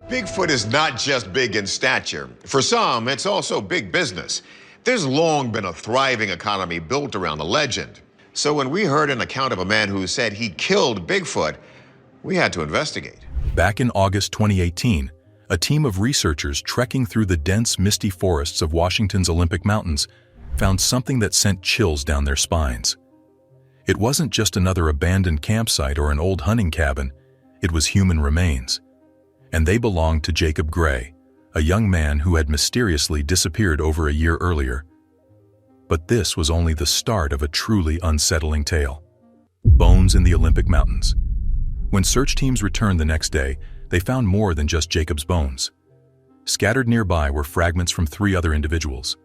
Bigfoot is not just big in stature. For some, it's also big business. There's long been a thriving economy built around the legend. So when we heard an account of a man who said he killed Bigfoot, we had to investigate. Back in August 2018, a team of researchers trekking through the dense, misty forests of Washington's Olympic Mountains found something that sent chills down their spines. It wasn't just another abandoned campsite or an old hunting cabin, it was human remains. And they belonged to Jacob Gray, a young man who had mysteriously disappeared over a year earlier. But this was only the start of a truly unsettling tale. Bones in the Olympic Mountains. When search teams returned the next day, they found more than just Jacob's bones. Scattered nearby were fragments from 3 other individuals,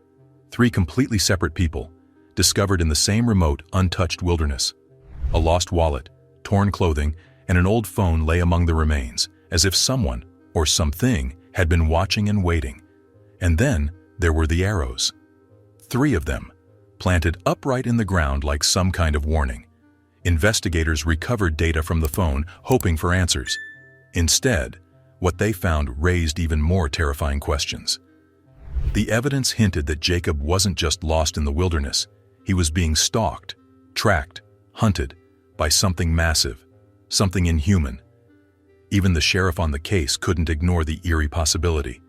3 completely separate people, discovered in the same remote, untouched wilderness. A lost wallet, torn clothing, and an old phone lay among the remains, as if someone, or something, had been watching and waiting. And then there were the arrows. 3 of them, planted upright in the ground like some kind of warning. Investigators recovered data from the phone, hoping for answers. Instead, what they found raised even more terrifying questions. The evidence hinted that Jacob wasn't just lost in the wilderness, he was being stalked, tracked, hunted by something massive, something inhuman. Even the sheriff on the case couldn't ignore the eerie possibility.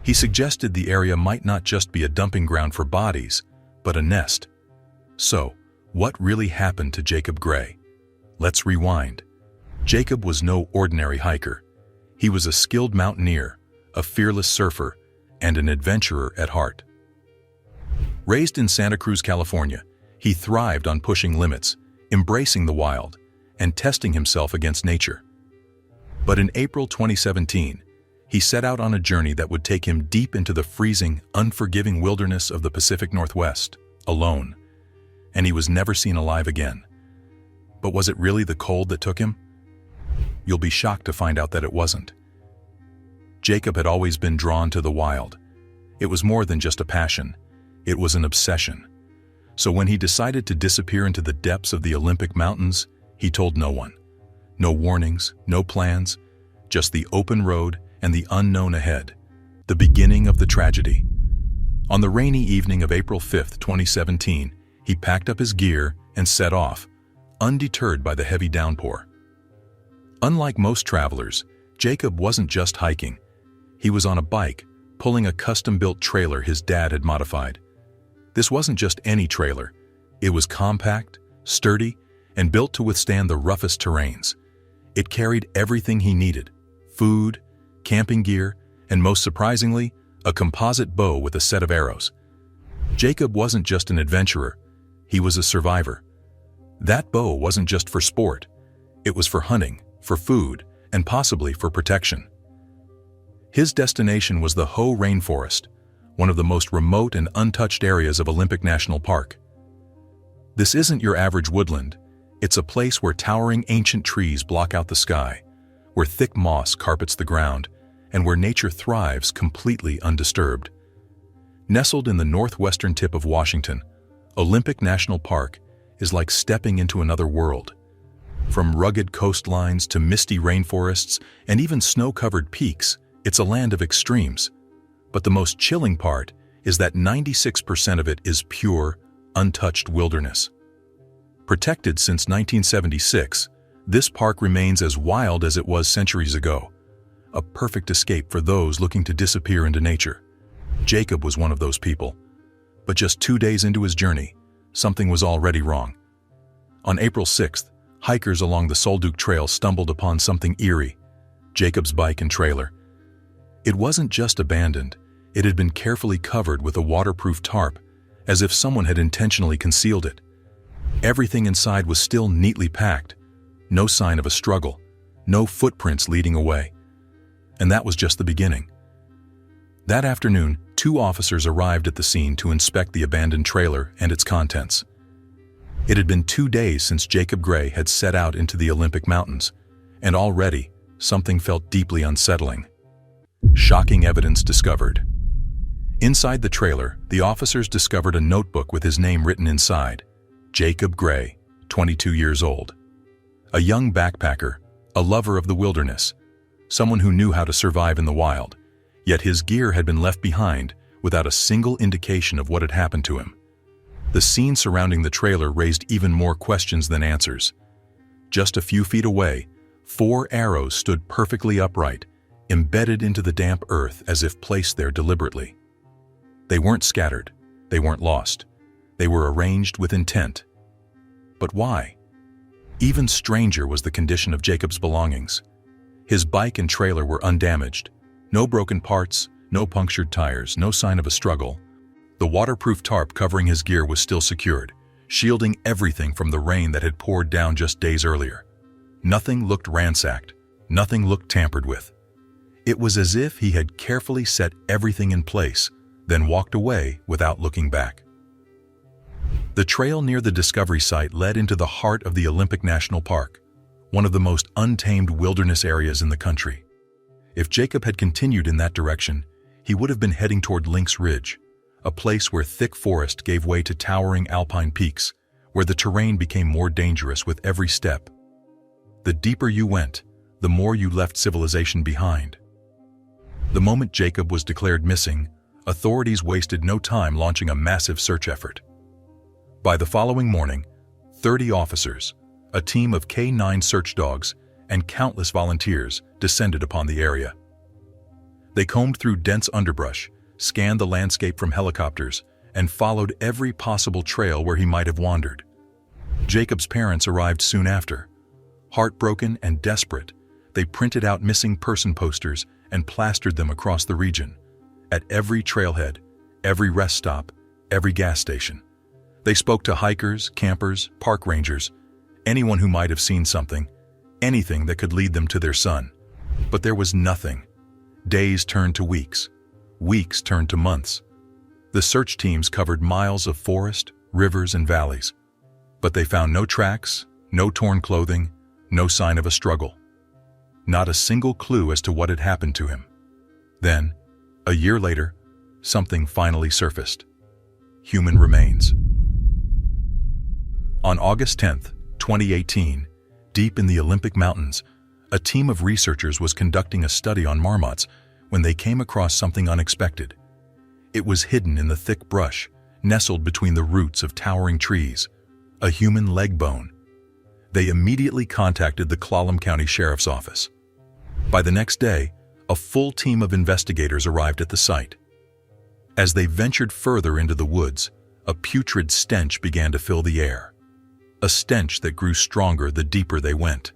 He suggested the area might not just be a dumping ground for bodies, but a nest. So, what really happened to Jacob Gray? Let's rewind. Jacob was no ordinary hiker. He was a skilled mountaineer, a fearless surfer, and an adventurer at heart. Raised in Santa Cruz, California, he thrived on pushing limits, embracing the wild, and testing himself against nature. But in April 2017, he set out on a journey that would take him deep into the freezing, unforgiving wilderness of the Pacific Northwest, alone. And he was never seen alive again. But was it really the cold that took him? You'll be shocked to find out that it wasn't. Jacob had always been drawn to the wild. It was more than just a passion. It was an obsession. So when he decided to disappear into the depths of the Olympic Mountains, he told no one. No warnings, no plans, just the open road and the unknown ahead, the beginning of the tragedy. On the rainy evening of April 5, 2017, he packed up his gear and set off, undeterred by the heavy downpour. Unlike most travelers, Jacob wasn't just hiking. He was on a bike, pulling a custom-built trailer his dad had modified. This wasn't just any trailer. It was compact, sturdy, and built to withstand the roughest terrains. It carried everything he needed: food, camping gear, and most surprisingly, a composite bow with a set of arrows. Jacob wasn't just an adventurer, he was a survivor. That bow wasn't just for sport, it was for hunting, for food, and possibly for protection. His destination was the Hoh Rainforest, one of the most remote and untouched areas of Olympic National Park. This isn't your average woodland. It's a place where towering ancient trees block out the sky, where thick moss carpets the ground, and where nature thrives completely undisturbed. Nestled in the northwestern tip of Washington, Olympic National Park is like stepping into another world. From rugged coastlines to misty rainforests and even snow-covered peaks, it's a land of extremes. But the most chilling part is that 96% of it is pure, untouched wilderness. Protected since 1976, this park remains as wild as it was centuries ago, a perfect escape for those looking to disappear into nature. Jacob was one of those people. But just 2 days into his journey, something was already wrong. On April 6th, hikers along the Solduke Trail stumbled upon something eerie: Jacob's bike and trailer. It wasn't just abandoned, it had been carefully covered with a waterproof tarp, as if someone had intentionally concealed it. Everything inside was still neatly packed, no sign of a struggle, no footprints leading away. And that was just the beginning. That afternoon, 2 officers arrived at the scene to inspect the abandoned trailer and its contents. It had been 2 days since Jacob Gray had set out into the Olympic Mountains, and already something felt deeply unsettling. Shocking evidence discovered. Inside the trailer, the officers discovered a notebook with his name written inside: Jacob Gray, 22 years old. A young backpacker, a lover of the wilderness, someone who knew how to survive in the wild, yet his gear had been left behind without a single indication of what had happened to him. The scene surrounding the trailer raised even more questions than answers. Just a few feet away, 4 arrows stood perfectly upright, embedded into the damp earth as if placed there deliberately. They weren't scattered, they weren't lost. They were arranged with intent. But why? Even stranger was the condition of Jacob's belongings. His bike and trailer were undamaged. No broken parts, no punctured tires, no sign of a struggle. The waterproof tarp covering his gear was still secured, shielding everything from the rain that had poured down just days earlier. Nothing looked ransacked. Nothing looked tampered with. It was as if he had carefully set everything in place, then walked away without looking back. The trail near the discovery site led into the heart of the Olympic National Park, one of the most untamed wilderness areas in the country. If Jacob had continued in that direction, he would have been heading toward Lynx Ridge, a place where thick forest gave way to towering alpine peaks, where the terrain became more dangerous with every step. The deeper you went, the more you left civilization behind. The moment Jacob was declared missing, authorities wasted no time launching a massive search effort. By the following morning, 30 officers, a team of K-9 search dogs, and countless volunteers descended upon the area. They combed through dense underbrush, scanned the landscape from helicopters, and followed every possible trail where he might have wandered. Jacob's parents arrived soon after. Heartbroken and desperate, they printed out missing person posters and plastered them across the region, at every trailhead, every rest stop, every gas station. They spoke to hikers, campers, park rangers, anyone who might have seen something, anything that could lead them to their son. But there was nothing. Days turned to weeks. Weeks turned to months. The search teams covered miles of forest, rivers, and valleys. But they found no tracks, no torn clothing, no sign of a struggle. Not a single clue as to what had happened to him. Then, a year later, something finally surfaced. Human remains. On August 10, 2018, deep in the Olympic Mountains, a team of researchers was conducting a study on marmots when they came across something unexpected. It was hidden in the thick brush, nestled between the roots of towering trees, a human leg bone. They immediately contacted the Clallam County Sheriff's Office. By the next day, a full team of investigators arrived at the site. As they ventured further into the woods, a putrid stench began to fill the air. A stench that grew stronger the deeper they went.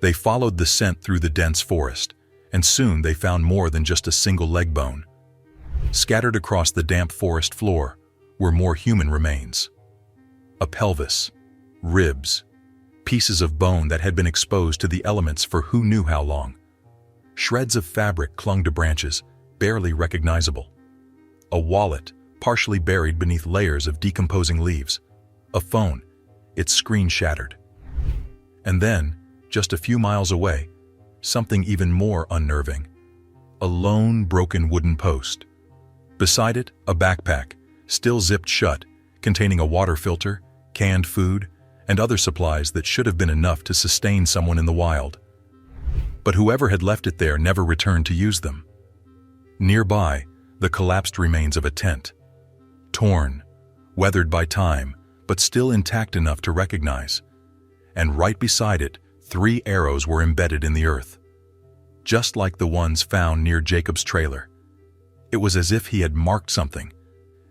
They followed the scent through the dense forest, and soon they found more than just a single leg bone. Scattered across the damp forest floor were more human remains. A pelvis, ribs, pieces of bone that had been exposed to the elements for who knew how long. Shreds of fabric clung to branches, barely recognizable. A wallet, partially buried beneath layers of decomposing leaves. A phone, its screen shattered. And then, just a few miles away, something even more unnerving. A lone, broken wooden post. Beside it, a backpack, still zipped shut, containing a water filter, canned food, and other supplies that should have been enough to sustain someone in the wild. But whoever had left it there never returned to use them. Nearby, the collapsed remains of a tent. Torn, weathered by time, but still intact enough to recognize. And right beside it, 3 arrows were embedded in the earth. Just like the ones found near Jacob's trailer. It was as if he had marked something,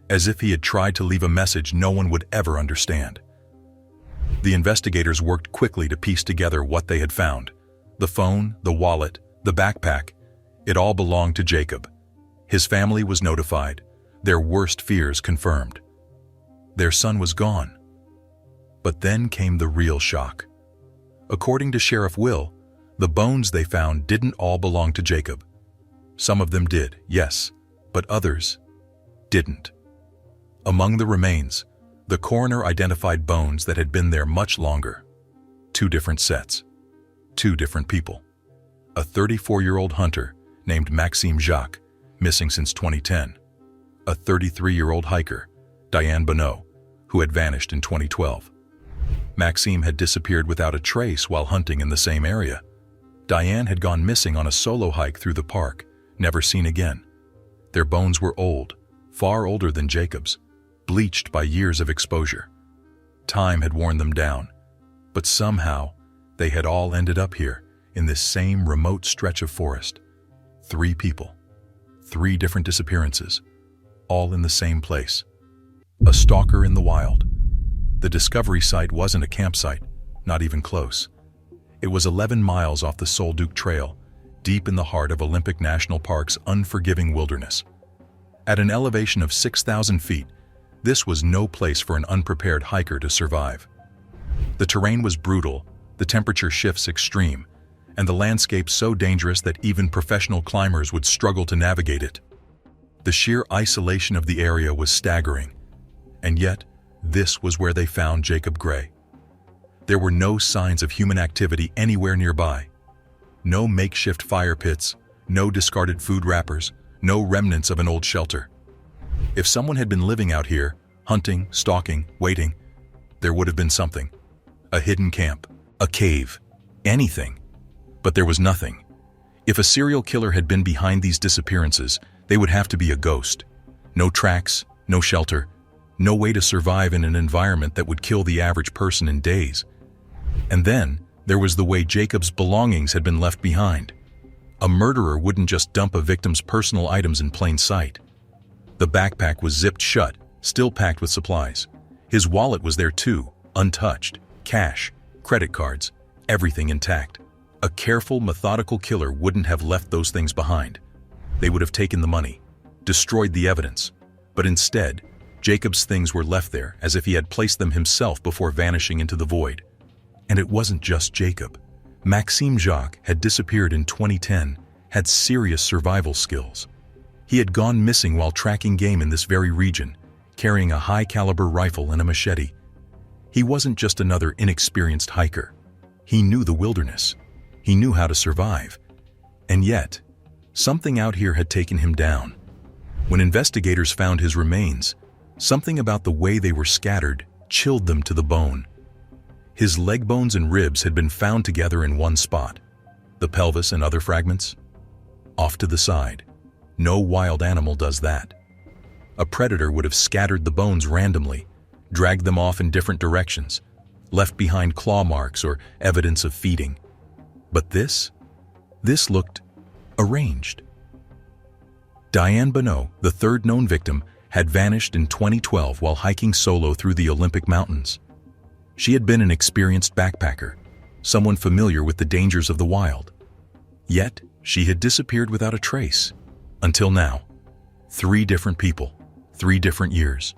as if he had tried to leave a message no one would ever understand. The investigators worked quickly to piece together what they had found. The phone, the wallet, the backpack, it all belonged to Jacob. His family was notified, their worst fears confirmed. Their son was gone. But then came the real shock. According to Sheriff Will, the bones they found didn't all belong to Jacob. Some of them did, yes, but others didn't. Among the remains, the coroner identified bones that had been there much longer. 2 different sets. 2 different people. A 34-year-old hunter named Maxime Jacques, missing since 2010. A 33-year-old hiker, Diane Bonneau, who had vanished in 2012. Maxime had disappeared without a trace while hunting in the same area. Diane had gone missing on a solo hike through the park, never seen again. Their bones were old, far older than Jacob's, bleached by years of exposure. Time had worn them down, but somehow they had all ended up here in this same remote stretch of forest. 3 people, 3 different disappearances, all in the same place. A stalker in the wild. The discovery site wasn't a campsite, not even close. It was 11 miles off the Solduke Trail, deep in the heart of Olympic National Park's unforgiving wilderness. At an elevation of 6,000 feet, this was no place for an unprepared hiker to survive. The terrain was brutal, the temperature shifts extreme, and the landscape so dangerous that even professional climbers would struggle to navigate it. The sheer isolation of the area was staggering, and yet this was where they found Jacob Gray. There were no signs of human activity anywhere nearby. No makeshift fire pits, no discarded food wrappers, no remnants of an old shelter. If someone had been living out here, hunting, stalking, waiting, there would have been something. A hidden camp, a cave, anything. But there was nothing. If a serial killer had been behind these disappearances, they would have to be a ghost. No tracks, no shelter, no way to survive in an environment that would kill the average person in days. And then, there was the way Jacob's belongings had been left behind. A murderer wouldn't just dump a victim's personal items in plain sight. The backpack was zipped shut, still packed with supplies. His wallet was there too, untouched. Cash, credit cards, everything intact. A careful, methodical killer wouldn't have left those things behind. They would have taken the money, destroyed the evidence. But instead, Jacob's things were left there as if he had placed them himself before vanishing into the void. And it wasn't just Jacob. Maxime Jacques had disappeared in 2010, had serious survival skills. He had gone missing while tracking game in this very region, carrying a high-caliber rifle and a machete. He wasn't just another inexperienced hiker. He knew the wilderness. He knew how to survive. And yet, something out here had taken him down. When investigators found his remains, something about the way they were scattered chilled them to the bone. His leg bones and ribs had been found together in one spot. The pelvis and other fragments? Off to the side. No wild animal does that. A predator would have scattered the bones randomly, dragged them off in different directions, left behind claw marks or evidence of feeding. But this looked arranged. Diane Bonneau, the third known victim, had vanished in 2012 while hiking solo through the Olympic Mountains. She had been an experienced backpacker, someone familiar with the dangers of the wild. Yet, she had disappeared without a trace. Until now. 3 different people, 3 different years,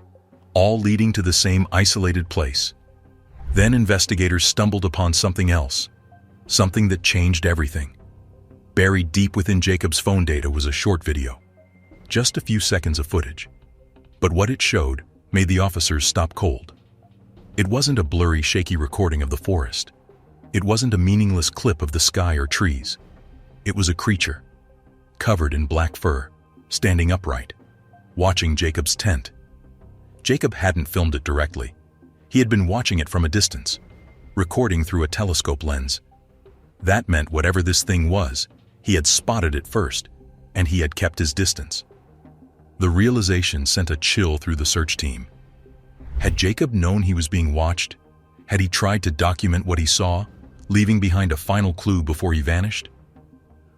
all leading to the same isolated place. Then investigators stumbled upon something else, something that changed everything. Buried deep within Jacob's phone data was a short video, just a few seconds of footage. But what it showed made the officers stop cold. It wasn't a blurry, shaky recording of the forest. It wasn't a meaningless clip of the sky or trees. It was a creature, covered in black fur, standing upright, watching Jacob's tent. Jacob hadn't filmed it directly. He had been watching it from a distance, recording through a telescope lens. That meant whatever this thing was, he had spotted it first, and he had kept his distance. The realization sent a chill through the search team. Had Jacob known he was being watched? Had he tried to document what he saw, leaving behind a final clue before he vanished?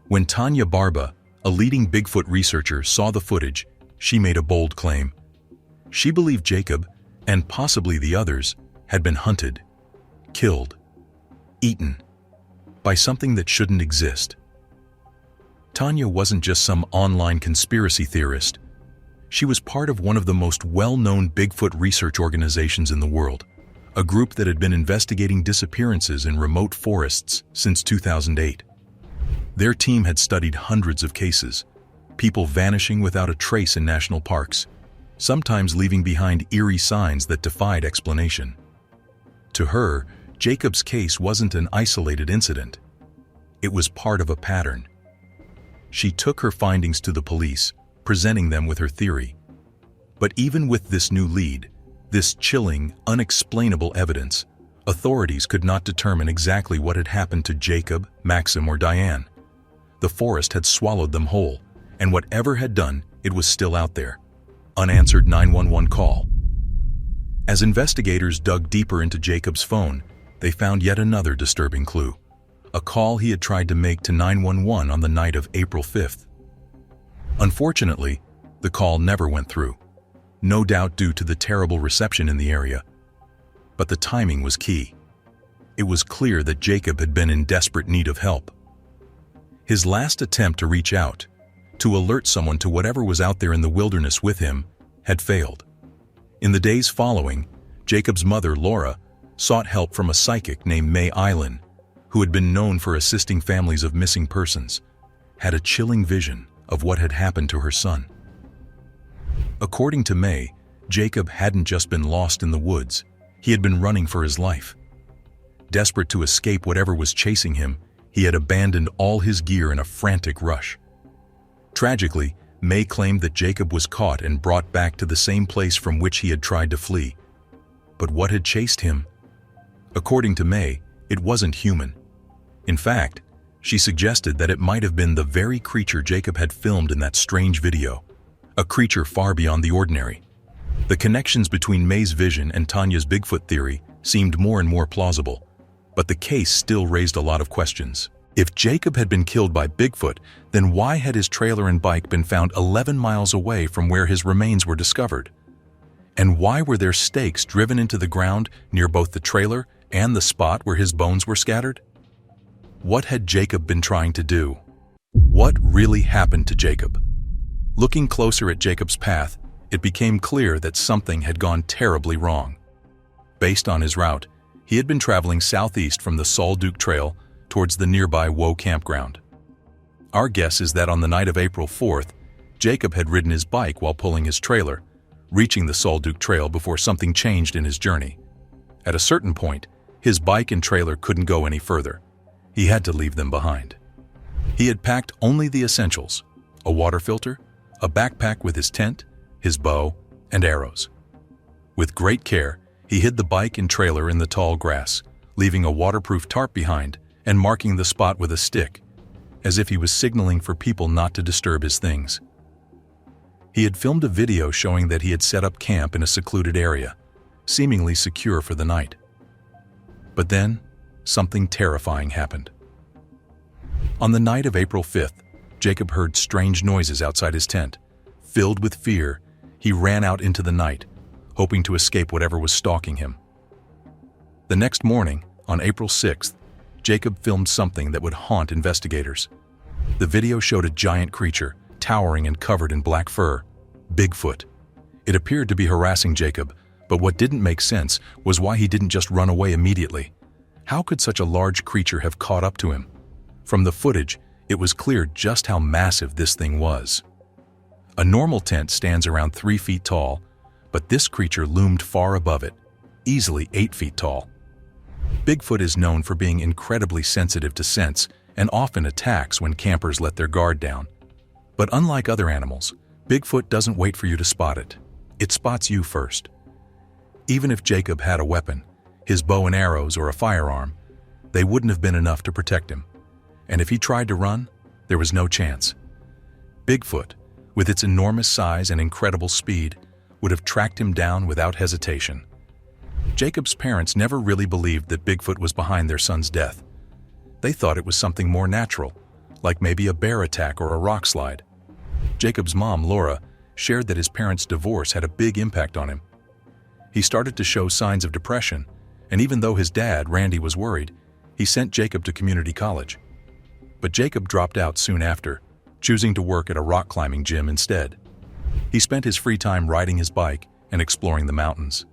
When Tanya Barba, a leading Bigfoot researcher, saw the footage, she made a bold claim. She believed Jacob, and possibly the others, had been hunted, killed, eaten, by something that shouldn't exist. Tanya wasn't just some online conspiracy theorist. She was part of one of the most well-known Bigfoot research organizations in the world, a group that had been investigating disappearances in remote forests since 2008. Their team had studied hundreds of cases, people vanishing without a trace in national parks, sometimes leaving behind eerie signs that defied explanation. To her, Jacob's case wasn't an isolated incident. It was part of a pattern. She took her findings to the police, presenting them with her theory. But even with this new lead, this chilling, unexplainable evidence, Authorities could not determine exactly what had happened to Jacob, Maxim, or Diane. The forest had swallowed them whole, and whatever had done, it was still out there. Unanswered 911 call. As investigators dug deeper into Jacob's phone, they found yet another disturbing clue. A call he had tried to make to 911 on the night of April 5th. Unfortunately, the call never went through, no doubt due to the terrible reception in the area. But the timing was key. It was clear that Jacob had been in desperate need of help. His last attempt to reach out, to alert someone to whatever was out there in the wilderness with him, had failed. In the days following, Jacob's mother, Laura, sought help from a psychic named May Island, who had been known for assisting families of missing persons, had a chilling vision of what had happened to her son. According to May, Jacob hadn't just been lost in the woods, he had been running for his life. Desperate to escape whatever was chasing him, he had abandoned all his gear in a frantic rush. Tragically, May claimed that Jacob was caught and brought back to the same place from which he had tried to flee. But what had chased him? According to May, it wasn't human. In fact, she suggested that it might have been the very creature Jacob had filmed in that strange video, a creature far beyond the ordinary. The connections between May's vision and Tanya's Bigfoot theory seemed more and more plausible, but the case still raised a lot of questions. If Jacob had been killed by Bigfoot, then why had his trailer and bike been found 11 miles away from where his remains were discovered? And why were there stakes driven into the ground near both the trailer and the spot where his bones were scattered? What had Jacob been trying to do? What really happened to Jacob? Looking closer at Jacob's path, it became clear that something had gone terribly wrong. Based on his route, he had been traveling southeast from the Stalked Trail towards the nearby Woe campground. Our guess is that on the night of April 4th, Jacob had ridden his bike while pulling his trailer, reaching the Stalked Trail before something changed in his journey. At a certain point, his bike and trailer couldn't go any further. He had to leave them behind. He had packed only the essentials: a water filter, a backpack with his tent, his bow, and arrows. With great care, he hid the bike and trailer in the tall grass, leaving a waterproof tarp behind and marking the spot with a stick, as if he was signaling for people not to disturb his things. He had filmed a video showing that he had set up camp in a secluded area, seemingly secure for the night. But then, something terrifying happened. On the night of April 5th, Jacob heard strange noises outside his tent. Filled with fear, he ran out into the night, hoping to escape whatever was stalking him. The next morning, on April 6th, Jacob filmed something that would haunt investigators. The video showed a giant creature, towering and covered in black fur, Bigfoot. It appeared to be harassing Jacob, but what didn't make sense was why he didn't just run away immediately. How could such a large creature have caught up to him? From the footage, it was clear just how massive this thing was. A normal tent stands around 3 feet tall, but this creature loomed far above it, easily 8 feet tall. Bigfoot is known for being incredibly sensitive to scents and often attacks when campers let their guard down. But unlike other animals, Bigfoot doesn't wait for you to spot it. It spots you first. Even if Jacob had a weapon, his bow and arrows or a firearm, they wouldn't have been enough to protect him. And if he tried to run, there was no chance. Bigfoot, with its enormous size and incredible speed, would have tracked him down without hesitation. Jacob's parents never really believed that Bigfoot was behind their son's death. They thought it was something more natural, like maybe a bear attack or a rock slide. Jacob's mom, Laura, shared that his parents' divorce had a big impact on him. He started to show signs of depression, and even though his dad, Randy, was worried, he sent Jacob to community college. But Jacob dropped out soon after, choosing to work at a rock climbing gym instead. He spent his free time riding his bike and exploring the mountains.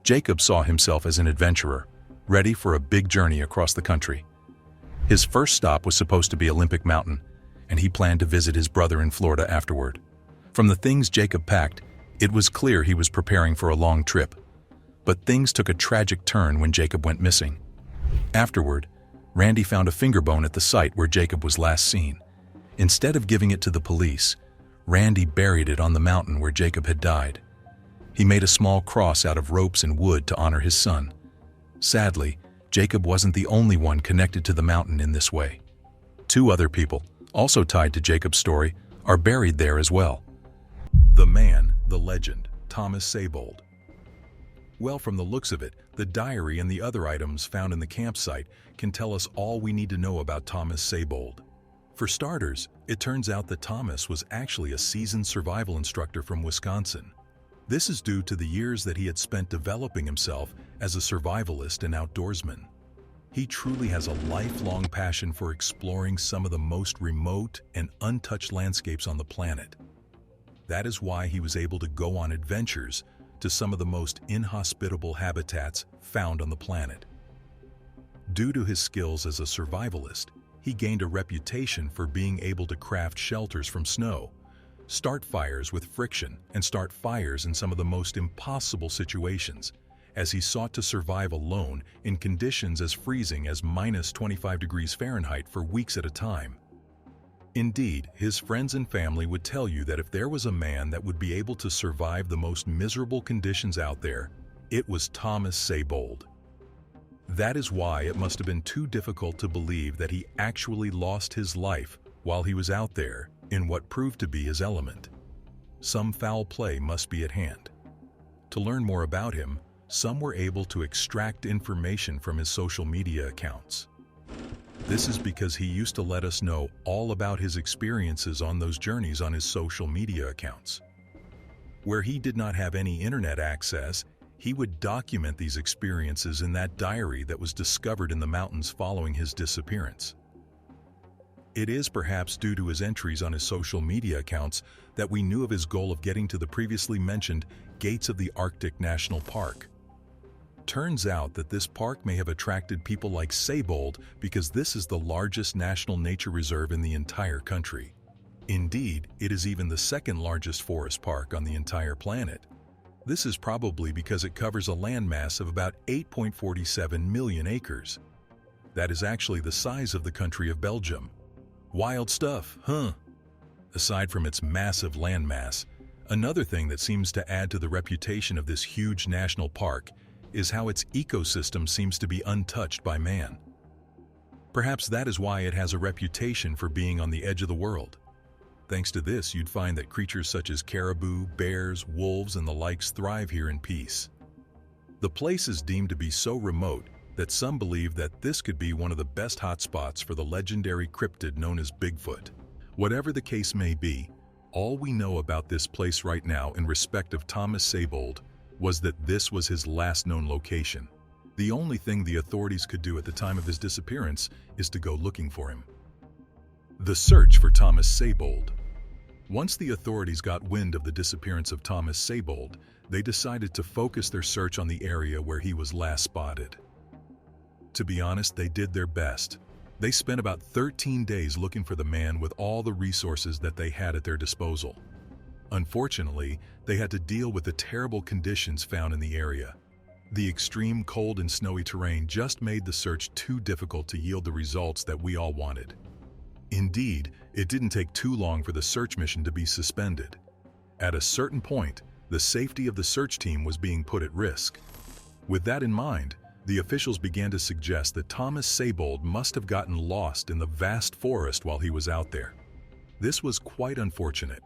Jacob saw himself as an adventurer, ready for a big journey across the country. His first stop was supposed to be Olympic Mountain, and he planned to visit his brother in Florida afterward. From the things Jacob packed, it was clear he was preparing for a long trip. But things took a tragic turn when Jacob went missing. Afterward, Randy found a finger bone at the site where Jacob was last seen. Instead of giving it to the police, Randy buried it on the mountain where Jacob had died. He made a small cross out of ropes and wood to honor his son. Sadly, Jacob wasn't the only one connected to the mountain in this way. Two other people, also tied to Jacob's story, are buried there as well. The man, the legend, Thomas Saybold. Well, from the looks of it, the diary and the other items found in the campsite can tell us all we need to know about Thomas Saybold. For starters, it turns out that Thomas was actually a seasoned survival instructor from Wisconsin. This is due to the years that he had spent developing himself as a survivalist and outdoorsman. He truly has a lifelong passion for exploring some of the most remote and untouched landscapes on the planet. That is why he was able to go on adventures to some of the most inhospitable habitats found on the planet. Due to his skills as a survivalist, he gained a reputation for being able to craft shelters from snow, start fires with friction, and start fires in some of the most impossible situations, as he sought to survive alone in conditions as freezing as -25 degrees Fahrenheit for weeks at a time. Indeed, his friends and family would tell you that if there was a man that would be able to survive the most miserable conditions out there, it was Thomas Saybold. That is why it must have been too difficult to believe that he actually lost his life while he was out there in what proved to be his element. Some foul play must be at hand. To learn more about him, some were able to extract information from his social media accounts. This is because he used to let us know all about his experiences on those journeys on his social media accounts. Where he did not have any internet access, he would document these experiences in that diary that was discovered in the mountains following his disappearance. It is perhaps due to his entries on his social media accounts that we knew of his goal of getting to the previously mentioned gates of the Arctic National Park. Turns out that this park may have attracted people like Saybold because this is the largest national nature reserve in the entire country. Indeed, it is even the second largest forest park on the entire planet. This is probably because it covers a landmass of about 8.47 million acres. That is actually the size of the country of Belgium. Wild stuff, huh? Aside from its massive landmass, another thing that seems to add to the reputation of this huge national park is how its ecosystem seems to be untouched by man. Perhaps that is why it has a reputation for being on the edge of the world. Thanks to this, you'd find that creatures such as caribou, bears, wolves, and the likes thrive here in peace. The place is deemed to be so remote that some believe that this could be one of the best hotspots for the legendary cryptid known as Bigfoot. Whatever the case may be, all we know about this place right now in respect of Thomas Saybold was that this was his last known location. The only thing the authorities could do at the time of his disappearance is to go looking for him. The search for Thomas Saybold. Once the authorities got wind of the disappearance of Thomas Saybold, they decided to focus their search on the area where he was last spotted. To be honest, they did their best. They spent about 13 days looking for the man with all the resources that they had at their disposal. Unfortunately, they had to deal with the terrible conditions found in the area. The extreme cold and snowy terrain just made the search too difficult to yield the results that we all wanted. Indeed, it didn't take too long for the search mission to be suspended. At a certain point, the safety of the search team was being put at risk. With that in mind, the officials began to suggest that Thomas Saybold must have gotten lost in the vast forest while he was out there. This was quite unfortunate,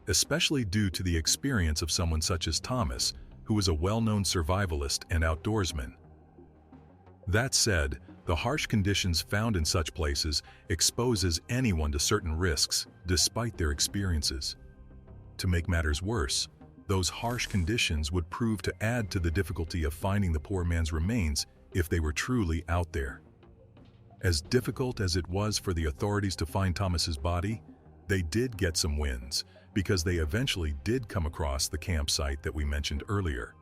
especially due to the experience of someone such as Thomas, who was a well-known survivalist and outdoorsman. That said, the harsh conditions found in such places exposes anyone to certain risks, despite their experiences. To make matters worse, those harsh conditions would prove to add to the difficulty of finding the poor man's remains if they were truly out there. As difficult as it was for the authorities to find Thomas's body, they did get some wins, because they eventually did come across the campsite that we mentioned earlier.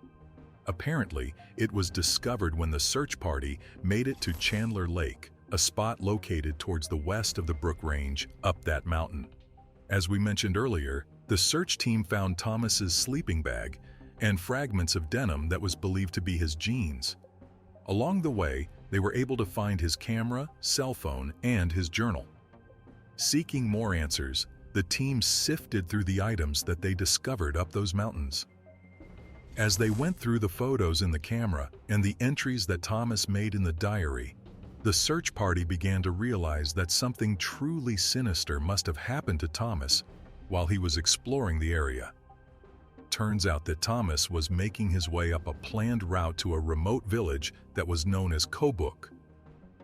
Apparently, it was discovered when the search party made it to Chandler Lake, a spot located towards the west of the Brook Range up that mountain. As we mentioned earlier, the search team found Thomas's sleeping bag and fragments of denim that was believed to be his jeans. Along the way, they were able to find his camera, cell phone, and his journal. Seeking more answers, the team sifted through the items that they discovered up those mountains. As they went through the photos in the camera and the entries that Thomas made in the diary, the search party began to realize that something truly sinister must have happened to Thomas while he was exploring the area. Turns out that Thomas was making his way up a planned route to a remote village that was known as Kobuk.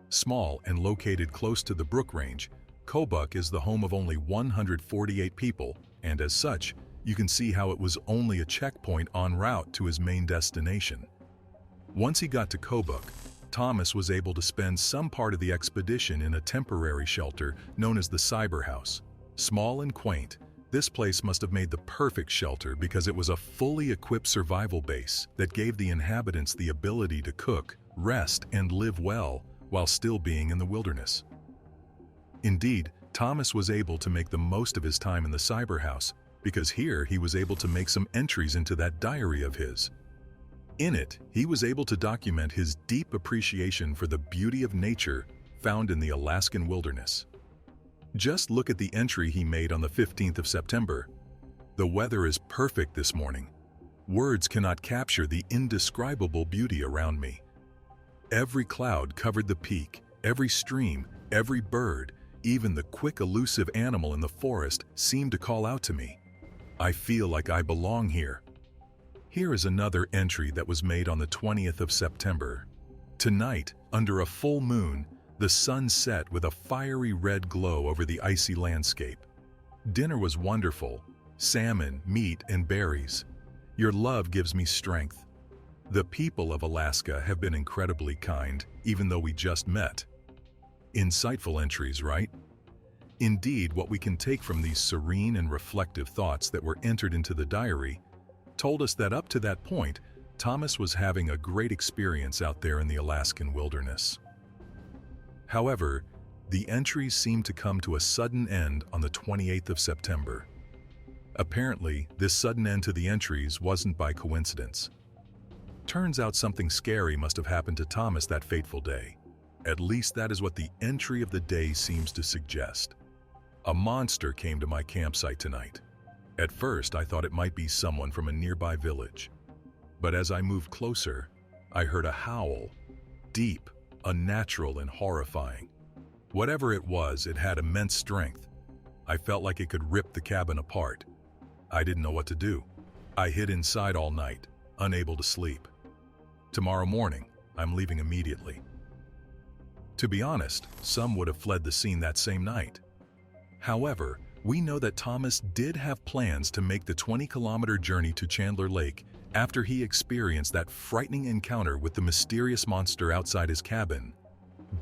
Small and located close to the Brook Range, Kobuk is the home of only 148 people, and as such, you can see how it was only a checkpoint en route to his main destination. Once he got to Kobuk, Thomas was able to spend some part of the expedition in a temporary shelter known as the Cyber House. Small and quaint, this place must have made the perfect shelter because it was a fully equipped survival base that gave the inhabitants the ability to cook, rest, and live well while still being in the wilderness. Indeed, Thomas was able to make the most of his time in the Cyber House because here he was able to make some entries into that diary of his. In it, he was able to document his deep appreciation for the beauty of nature found in the Alaskan wilderness. Just look at the entry he made on the 15th of September. "The weather is perfect this morning. Words cannot capture the indescribable beauty around me. Every cloud covered the peak, every stream, every bird, even the quick elusive animal in the forest seemed to call out to me. I feel like I belong here." Here is another entry that was made on the 20th of September. "Tonight, under a full moon, the sun set with a fiery red glow over the icy landscape. Dinner was wonderful, salmon, meat, and berries. Your love gives me strength. The people of Alaska have been incredibly kind, even though we just met." Insightful entries, right? Indeed, what we can take from these serene and reflective thoughts that were entered into the diary told us that up to that point, Thomas was having a great experience out there in the Alaskan wilderness. However, the entries seemed to come to a sudden end on the 28th of September. Apparently, this sudden end to the entries wasn't by coincidence. Turns out something scary must have happened to Thomas that fateful day. At least that is what the entry of the day seems to suggest. "A monster came to my campsite tonight. At first, I thought it might be someone from a nearby village. But as I moved closer, I heard a howl, deep, unnatural, and horrifying. Whatever it was, it had immense strength. I felt like it could rip the cabin apart. I didn't know what to do. I hid inside all night, unable to sleep. Tomorrow morning, I'm leaving immediately." To be honest, some would have fled the scene that same night. However, we know that Thomas did have plans to make the 20-kilometer journey to Chandler Lake after he experienced that frightening encounter with the mysterious monster outside his cabin.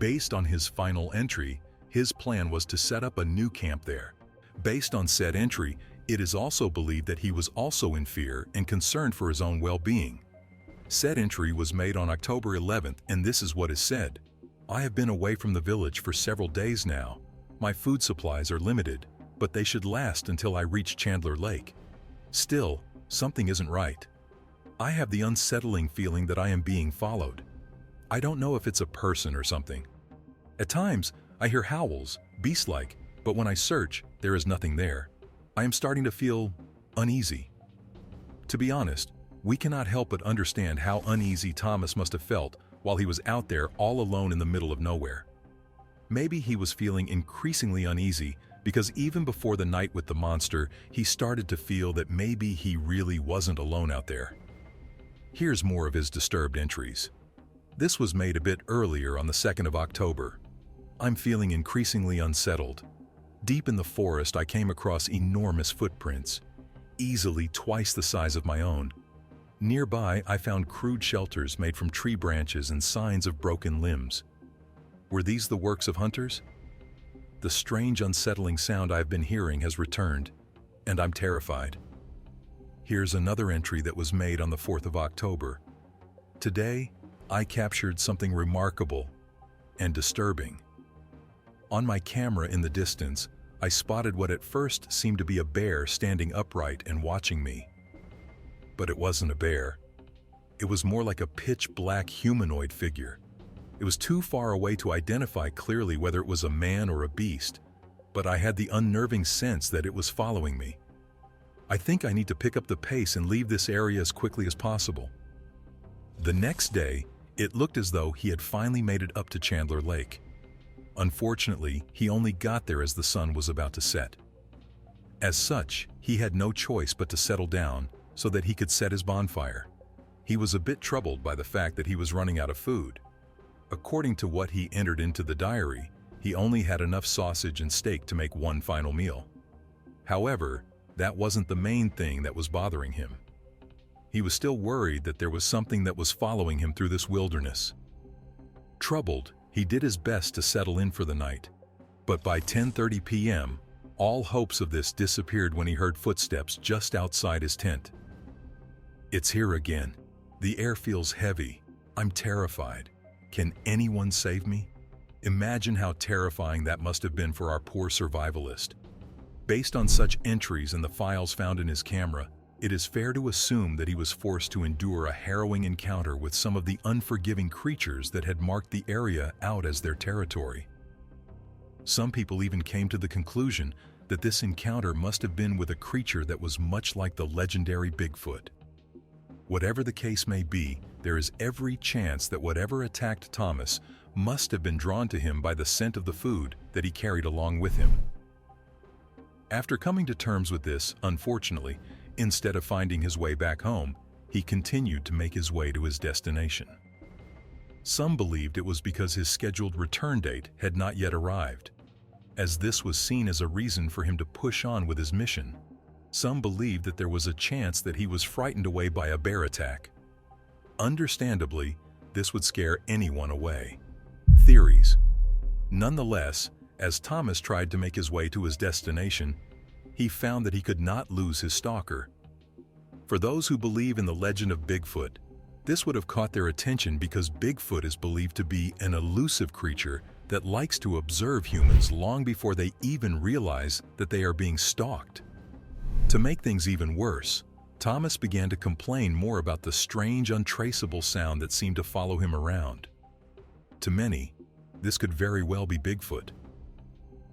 Based on his final entry, his plan was to set up a new camp there. Based on said entry, it is also believed that he was also in fear and concerned for his own well-being. Said entry was made on October 11th, and this is what is said. "I have been away from the village for several days now. My food supplies are limited, but they should last until I reach Chandler Lake. Still, something isn't right. I have the unsettling feeling that I am being followed. I don't know if it's a person or something. At times, I hear howls, beast-like, but when I search, there is nothing there. I am starting to feel uneasy." To be honest, we cannot help but understand how uneasy Thomas must have felt while he was out there all alone in the middle of nowhere. Maybe he was feeling increasingly uneasy because even before the night with the monster, he started to feel that maybe he really wasn't alone out there. Here's more of his disturbed entries. This was made a bit earlier on the 2nd of October. "I'm feeling increasingly unsettled. Deep in the forest, I came across enormous footprints, easily twice the size of my own. Nearby, I found crude shelters made from tree branches and signs of broken limbs. Were these the works of hunters? The strange, unsettling sound I've been hearing has returned, and I'm terrified." Here's another entry that was made on the 4th of October. "Today, I captured something remarkable and disturbing. On my camera in the distance, I spotted what at first seemed to be a bear standing upright and watching me. But it wasn't a bear. It was more like a pitch-black humanoid figure. It was too far away to identify clearly whether it was a man or a beast, but I had the unnerving sense that it was following me. I think I need to pick up the pace and leave this area as quickly as possible." The next day, it looked as though he had finally made it up to Chandler Lake. Unfortunately, he only got there as the sun was about to set. As such, he had no choice but to settle down so that he could set his bonfire. He was a bit troubled by the fact that he was running out of food. According to what he entered into the diary, he only had enough sausage and steak to make one final meal. However, that wasn't the main thing that was bothering him. He was still worried that there was something that was following him through this wilderness. Troubled, he did his best to settle in for the night, but by 10:30 p.m., all hopes of this disappeared when he heard footsteps just outside his tent. "It's here again. The air feels heavy. I'm terrified. Can anyone save me?" Imagine how terrifying that must have been for our poor survivalist. Based on such entries and the files found in his camera, it is fair to assume that he was forced to endure a harrowing encounter with some of the unforgiving creatures that had marked the area out as their territory. Some people even came to the conclusion that this encounter must have been with a creature that was much like the legendary Bigfoot. Whatever the case may be, there is every chance that whatever attacked Thomas must have been drawn to him by the scent of the food that he carried along with him. After coming to terms with this, unfortunately, instead of finding his way back home, he continued to make his way to his destination. Some believed it was because his scheduled return date had not yet arrived, as this was seen as a reason for him to push on with his mission. Some believed that there was a chance that he was frightened away by a bear attack. Understandably, this would scare anyone away. Theories. Nonetheless, as Thomas tried to make his way to his destination, he found that he could not lose his stalker. For those who believe in the legend of Bigfoot, this would have caught their attention because Bigfoot is believed to be an elusive creature that likes to observe humans long before they even realize that they are being stalked. To make things even worse, Thomas began to complain more about the strange, untraceable sound that seemed to follow him around. To many, this could very well be Bigfoot.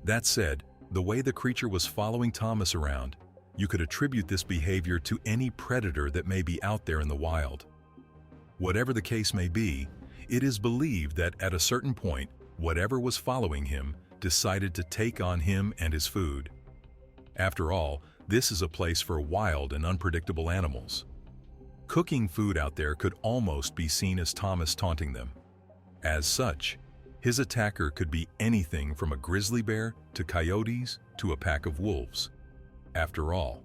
That said, the way the creature was following Thomas around, you could attribute this behavior to any predator that may be out there in the wild. Whatever the case may be, it is believed that at a certain point, whatever was following him decided to take on him and his food. After all, this is a place for wild and unpredictable animals. Cooking food out there could almost be seen as Thomas taunting them. As such, his attacker could be anything from a grizzly bear to coyotes to a pack of wolves. After all,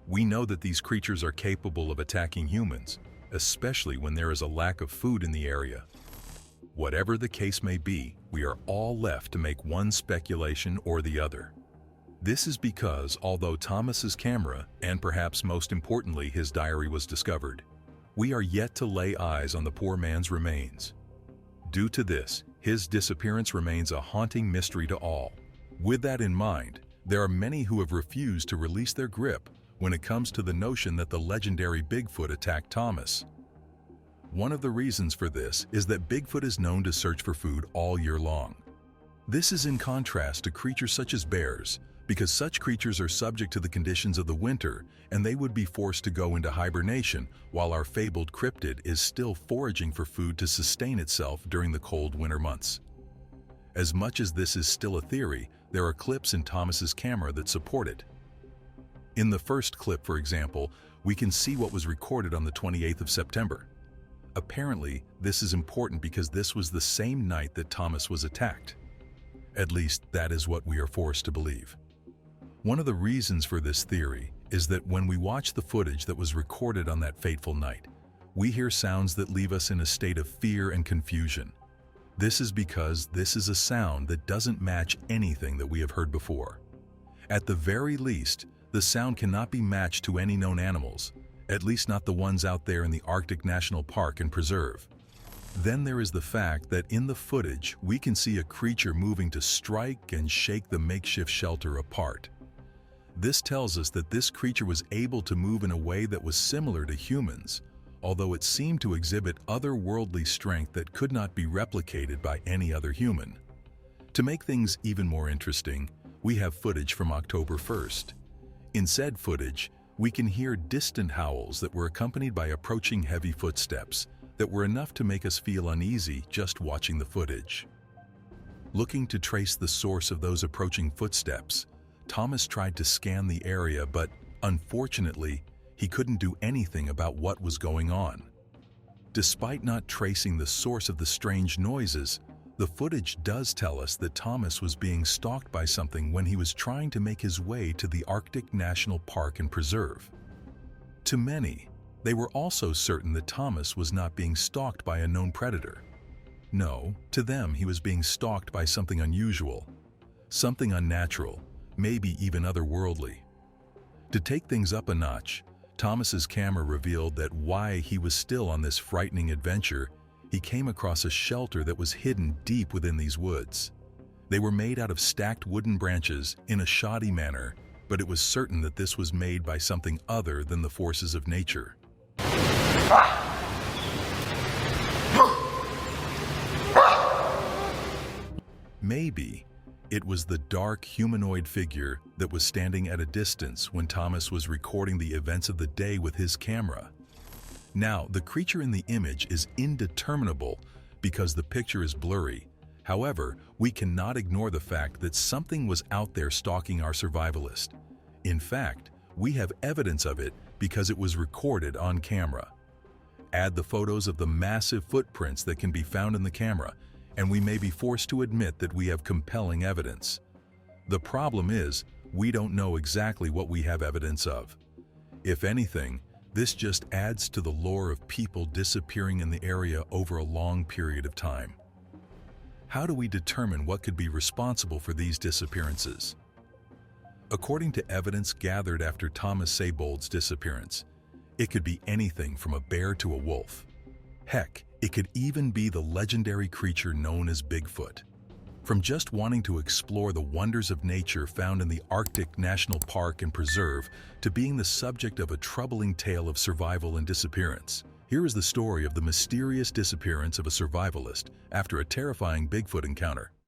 we know that these creatures are capable of attacking humans, especially when there is a lack of food in the area. Whatever the case may be, we are all left to make one speculation or the other. This is because although Thomas's camera, and perhaps most importantly his diary, was discovered, we are yet to lay eyes on the poor man's remains. Due to this, his disappearance remains a haunting mystery to all. With that in mind, there are many who have refused to release their grip when it comes to the notion that the legendary Bigfoot attacked Thomas. One of the reasons for this is that Bigfoot is known to search for food all year long. This is in contrast to creatures such as bears, because such creatures are subject to the conditions of the winter and they would be forced to go into hibernation while our fabled cryptid is still foraging for food to sustain itself during the cold winter months. As much as this is still a theory, there are clips in Thomas's camera that support it. In the first clip, for example, we can see what was recorded on the 28th of September. Apparently, this is important because this was the same night that Thomas was attacked. At least, that is what we are forced to believe. One of the reasons for this theory is that when we watch the footage that was recorded on that fateful night, we hear sounds that leave us in a state of fear and confusion. This is because this is a sound that doesn't match anything that we have heard before. At the very least, the sound cannot be matched to any known animals, at least not the ones out there in the Arctic National Park and Preserve. Then there is the fact that in the footage, we can see a creature moving to strike and shake the makeshift shelter apart. This tells us that this creature was able to move in a way that was similar to humans, although it seemed to exhibit otherworldly strength that could not be replicated by any other human. To make things even more interesting, we have footage from October 1st. In said footage, We can hear distant howls that were accompanied by approaching heavy footsteps that were enough to make us feel uneasy just watching the footage. Looking to trace the source of those approaching footsteps, Thomas tried to scan the area, but unfortunately, he couldn't do anything about what was going on. Despite not tracing the source of the strange noises, the footage does tell us that Thomas was being stalked by something when he was trying to make his way to the Arctic National Park and Preserve. To many, they were also certain that Thomas was not being stalked by a known predator. No, to them he was being stalked by something unusual, something unnatural, maybe even otherworldly. To take things up a notch, Thomas's camera revealed that while he was still on this frightening adventure, he came across a shelter that was hidden deep within these woods. They were made out of stacked wooden branches in a shoddy manner, but it was certain that this was made by something other than the forces of nature. Maybe it was the dark humanoid figure that was standing at a distance when Thomas was recording the events of the day with his camera. Now, the creature in the image is indeterminable because the picture is blurry. However, we cannot ignore the fact that something was out there stalking our survivalist. In fact, we have evidence of it because it was recorded on camera. Add the photos of the massive footprints that can be found in the camera, and we may be forced to admit that we have compelling evidence. The problem is, we don't know exactly what we have evidence of. If anything, this just adds to the lore of people disappearing in the area over a long period of time. How do we determine what could be responsible for these disappearances? According to evidence gathered after Thomas Seybold's disappearance, it could be anything from a bear to a wolf. Heck, it could even be the legendary creature known as Bigfoot. From just wanting to explore the wonders of nature found in the Arctic National Park and Preserve to being the subject of a troubling tale of survival and disappearance, here is the story of the mysterious disappearance of a survivalist after a terrifying Bigfoot encounter.